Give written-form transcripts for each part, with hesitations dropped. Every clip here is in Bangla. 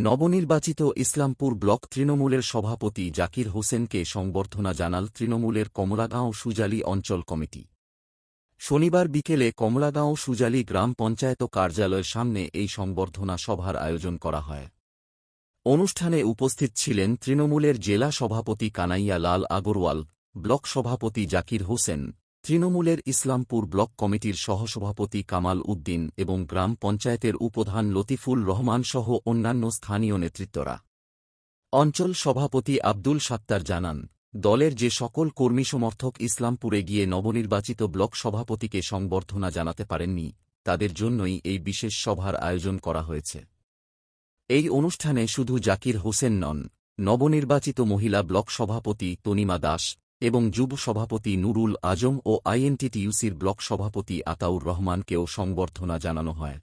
নবনির্বাচিত ইসলামপুর ব্লক তৃণমূলের সভাপতি জাকির হোসেনকে সংবর্ধনা জানাল তৃণমূলের কমলাগাঁও সুজালি অঞ্চল কমিটি। শনিবার বিকেলে কমলাগাঁও সুজালি গ্রাম পঞ্চায়েত কার্যালয়ের সামনে এই সংবর্ধনা সভার আয়োজন করা হয়। অনুষ্ঠানে উপস্থিত ছিলেন তৃণমূলের জেলা সভাপতি কানাইয়া লাল আগরওয়াল, ব্লক সভাপতি জাকির হোসেন, তৃণমূলের ইসলামপুর ব্লক কমিটির সহসভাপতি কামাল উদ্দিন এবং গ্রাম পঞ্চায়েতের উপপ্রধান লতিফুল রহমান সহ অন্যান্য স্থানীয় নেতৃত্বরা। অঞ্চল সভাপতি আব্দুল সাত্তার জানান, দলের যে সকল কর্মী সমর্থক ইসলামপুরে গিয়ে নবনির্বাচিত ব্লক সভাপতিকে সংবর্ধনা জানাতে পারেননি, তাদের জন্যই এই বিশেষ সভার আয়োজন করা হয়েছে। এই অনুষ্ঠানে শুধু জাকির হোসেন নন, নবনির্বাচিত মহিলা ব্লক সভাপতি তনিমা দাস এবং যুব সভাপতি নুরুল আজম ও আইএনটিটিইউসির ব্লক সভাপতি আতাউর রহমানকেও সংবর্ধনা জানানো হয়।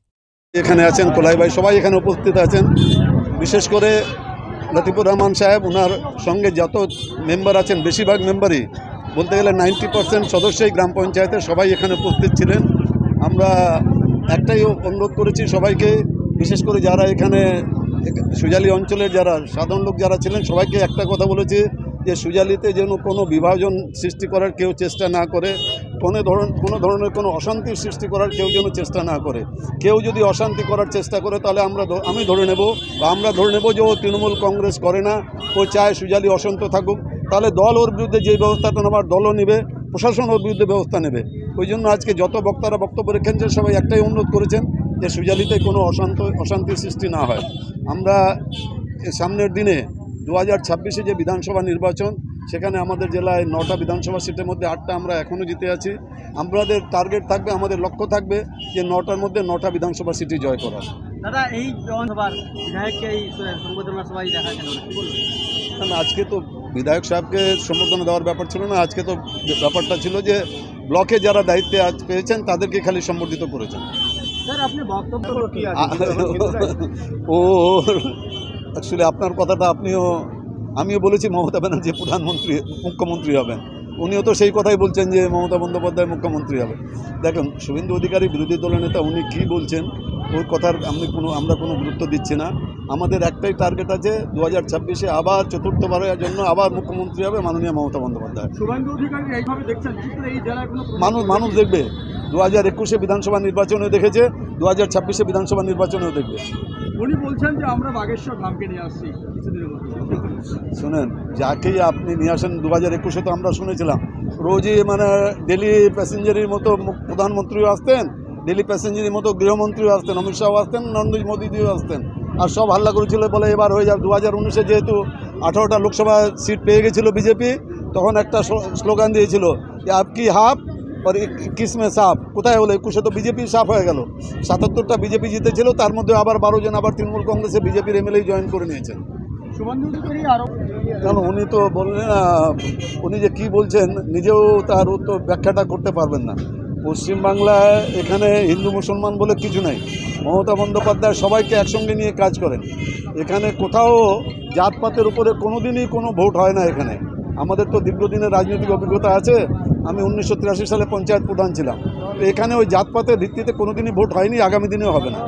এখানে আছেন কোলাই ভাই, সবাই এখানে উপস্থিত আছেন। বিশেষ করে লতিফুর রহমান সাহেব, ওনার সঙ্গে যত মেম্বার আছেন বেশিরভাগ মেম্বারই বলতে গেলে 90% সদস্যই গ্রাম পঞ্চায়েতের সবাই এখানে উপস্থিত ছিলেন। আমরা একটাই অনুরোধ করেছি সবাইকে, বিশেষ করে যারা এখানে সুজালি অঞ্চলের যারা সাধারণ লোক যারা ছিলেন সবাইকে একটা কথা বলেছি যে সুজালিতে যেন কোনো বিভাজন সৃষ্টি করার কেউ চেষ্টা না করে, কোনো ধরনের কোনো অশান্তির সৃষ্টি করার কেউ যেন চেষ্টা না করে। কেউ যদি অশান্তি করার চেষ্টা করে তাহলে আমি ধরে নেব বা আমরা ধরে নেব যে ও তৃণমূল কংগ্রেস করে না, ও চায় সুজালি অশান্ত থাকুক। তাহলে দল ওর বিরুদ্ধে যে ব্যবস্থাটা নেওয়ার দলও নেবে, প্রশাসন ওর বিরুদ্ধে ব্যবস্থা নেবে। ওই জন্য আজকে যত বক্তারা বক্তব্য রেখেছেন সবাই একটাই অনুরোধ করেছেন যে সুজালিতে কোনো অশান্তির সৃষ্টি না হয়। আমরা সামনের দিনে 2026-এ যে বিধানসভা নির্বাচন, সেখানে আমাদের জেলায় 9টা বিধানসভা সিটের মধ্যে 8টা আমরা এখনও জিতে আছি। আমাদের টার্গেট থাকবে, আমাদের লক্ষ্য থাকবে যে 9টার মধ্যে 9টা বিধানসভা সিটি জয় করা। দাদা, এই বিধানসভার বিধায়ককে এই সংবর্ধনা সবাই দেখা গেল না, কি বলবেন? আজকে তো বিধায়ক সাহেবকে সম্বর্ধনা দেওয়ার ব্যাপার ছিল না, আজকে তো ব্যাপারটা ছিল যে ব্লকে যারা দায়িত্বে আজ পেয়েছেন তাদেরকে খালি সম্বর্ধিত করেছেন। স্যার, আপনি বক্তব্য কি ও অ্যাকচুয়ালি আপনার কথাটা আমিও বলেছি মমতা ব্যানার্জি মুখ্যমন্ত্রী হবেন, উনিও তো সেই কথাই বলছেন যে মমতা বন্দ্যোপাধ্যায় মুখ্যমন্ত্রী হবে। দেখুন, শুভেন্দু অধিকারী বিরোধী দলের নেতা, উনি কী বলছেন ওই কথার আমরা কোনো গুরুত্ব দিচ্ছি না। আমাদের একটাই টার্গেট আছে, 2026-এ আবার চতুর্থবারের জন্য আবার মুখ্যমন্ত্রী হবে মাননীয় মমতা বন্দ্যোপাধ্যায়। শুভেন্দু অধিকারী এইভাবে দেখছেন, এই জেলায় কোনো মানুষ দেখবে, 2021-এ বিধানসভা নির্বাচনেও দেখেছে, 2026-এ বিধানসভা নির্বাচনেও দেখবে। উনি বলছেন যে আমরা বাগেশ্বর ধামকে নিয়ে আসছি কিছুদিনের মধ্যে। শোনেন, যাকেই আপনি নিয়ে আসেন, 2021-এ তো আমরা শুনেছিলাম রোজই ডেলি প্যাসেঞ্জারের মতো প্রধানমন্ত্রীও আসতেন, ডেলি প্যাসেঞ্জারের মতো গৃহমন্ত্রীও আসতেন, অমিত শাহও আসতেন, নরেন্দ্র মোদীজিও আসতেন, আর সব হাল্লা করেছিল বলে এবার হয়ে যাবে। 2019-এ যেহেতু 18টা লোকসভা সিট পেয়ে গেছিলো বিজেপি, তখন একটা স্লোগান দিয়েছিল যে আপকি হাফ আর কিসমে সাফ। কোথায় হলো? 21-এ তো বিজেপি সাফ হয়ে গেল, 77টা বিজেপি জিতেছিল, তার মধ্যে আবার 12 জন আবার তৃণমূল কংগ্রেসে বিজেপির এমএলএ জয়েন করে নিয়েছেন। শুভেন্দু অধিকারী আরো কারণ উনি তো বললেন, উনি যে কী বলছেন নিজেও তার উত্তর ব্যাখ্যাটা করতে পারবেন না। পশ্চিমবাংলায় এখানে হিন্দু মুসলমান বলে কিছু নাই, মমতা বন্দ্যোপাধ্যায় সবাইকে একসঙ্গে নিয়ে কাজ করেন। এখানে কোথাও জাতপাতের উপরে কোনো দিনই কোনো ভোট হয় না। এখানে আমাদের তো দীর্ঘদিনের রাজনৈতিক অভিজ্ঞতা আছে, আমি 1983 সালে পঞ্চায়েত প্রধান ছিলাম। তো এখানে ওই জাতপাতের ভিত্তিতে কোনো দিনই ভোট হয়নি, আগামী দিনেও হবে না।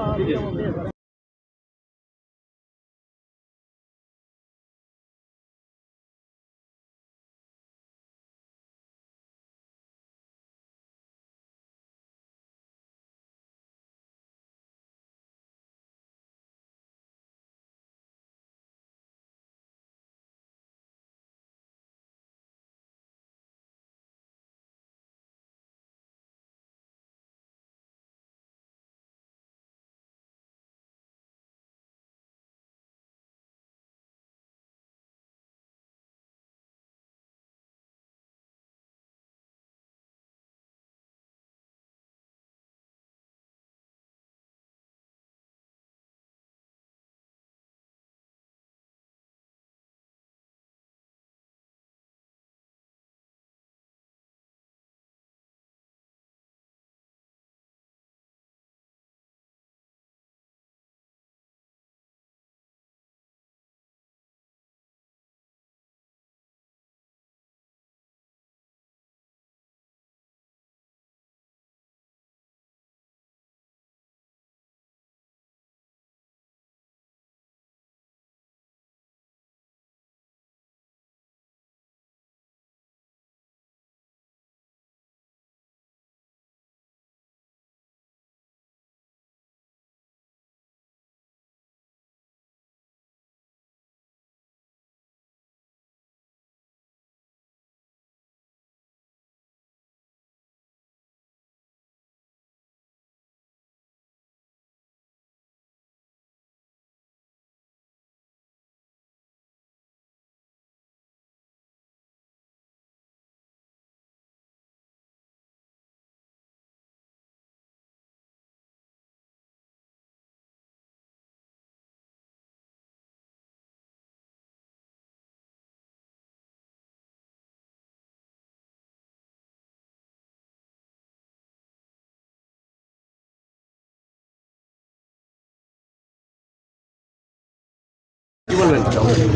কি বলবেন?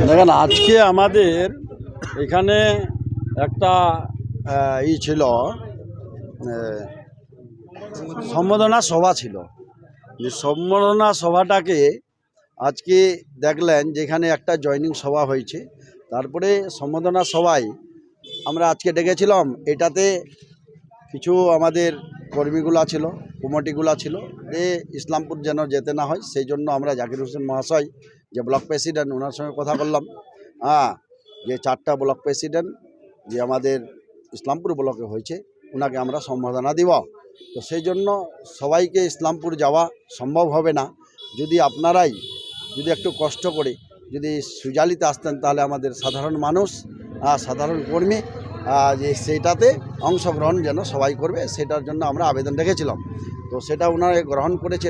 দেখেন, আজকে আমাদের এখানে একটা ছিল, সম্বোধনা সভা ছিল। যে সম্বোধনা সভাটাকে আজকে দেখলেন যেখানে একটা জয়নিং সভা হয়েছে, তারপরে সম্বোধনা সভায় আমরা আজকে ডেকেছিলাম। এটাতে কিছু আমাদের কর্মীগুলা ছিল, কমিটিগুলা ছিল, যে ইসলামপুর যেন যেতে না হয়, সেই জন্য আমরা জাকির হোসেন মহাশয় যে ব্লক প্রেসিডেন্ট, ওনার সঙ্গে কথা বললাম। যে 4টা ব্লক প্রেসিডেন্ট যে আমাদের ইসলামপুর ব্লকে হয়েছে, ওনাকে আমরা সম্বোধনা দিব। তো সেই জন্য সবাইকে ইসলামপুর যাওয়া সম্ভব হবে না। যদি আপনারাই যদি একটু কষ্ট করে যদি সুজালিতে আসতেন, তাহলে আমাদের সাধারণ মানুষ, সাধারণ কর্মী যে সেইটাতে অংশগ্রহণ যেন সবাই করবে, সেটার জন্য আমরা আবেদন রেখেছিলাম। তো সেটা ওনারা গ্রহণ করেছে।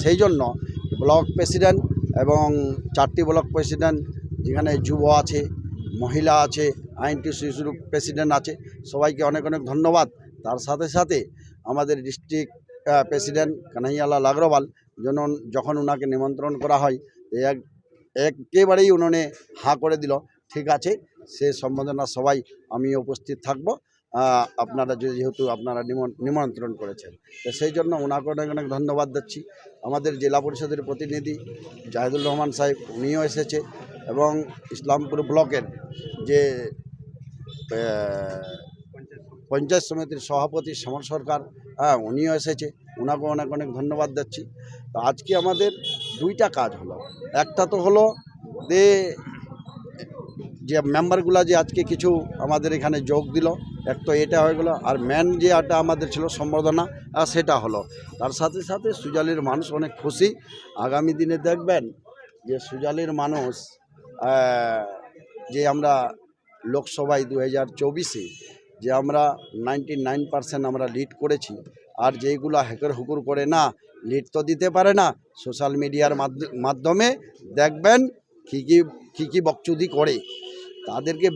সেই জন্য ব্লক প্রেসিডেন্ট এবং 4টি ব্লক প্রেসিডেন্ট, যেখানে যুব আছে, মহিলা আছে, আইনটি শিশুর প্রেসিডেন্ট আছে, সবাইকে অনেক অনেক ধন্যবাদ। তার সাথে সাথে আমাদের ডিস্ট্রিক্ট প্রেসিডেন্ট কানাইয়ালাল আগরওয়াল, যখন ওনাকে নিমন্ত্রণ করা হয়, একেবারেই উনোনে হাঁ করে দিল, ঠিক আছে, সে সম্বোধনা সবাই আমি উপস্থিত থাকব, আপনারা যেহেতু আপনারা নিমন্ত্রণ করেছেন। তো সেই জন্য ওনাকে অনেক অনেক ধন্যবাদ দিচ্ছি। আমাদের জেলা পরিষদের প্রতিনিধি জাহিদুর রহমান সাহেব, উনিও এসেছে, এবং ইসলামপুর ব্লকের যে পঞ্চায়েত সমিতির সভাপতি সমর সরকার, উনিও এসেছে, ওনাকেও অনেক অনেক ধন্যবাদ দিচ্ছি। তো আজকে আমাদের 2টা কাজ হলো। একটা তো হলো যে মেম্বারগুলা যে আজকে কিছু আমাদের এখানে যোগ দিল, এক তো এটা হয়ে গেলো। আর মেন যে একটা আমাদের ছিল সম্বর্ধনা, সেটা হলো। তার সাথে সাথে সুজালির মানুষ অনেক খুশি। আগামী দিনে দেখবেন যে সুজালির মানুষ যে আমরা লোকসভায় 2024-এ যে আমরা 99% আমরা লিড করেছি। আর যেইগুলো হ্যাকের হুকুর করে না, লিড তো দিতে পারে না, সোশ্যাল মিডিয়ার মাধ্যমে দেখবেন কী কী বকচুদি করে, তাদেরকে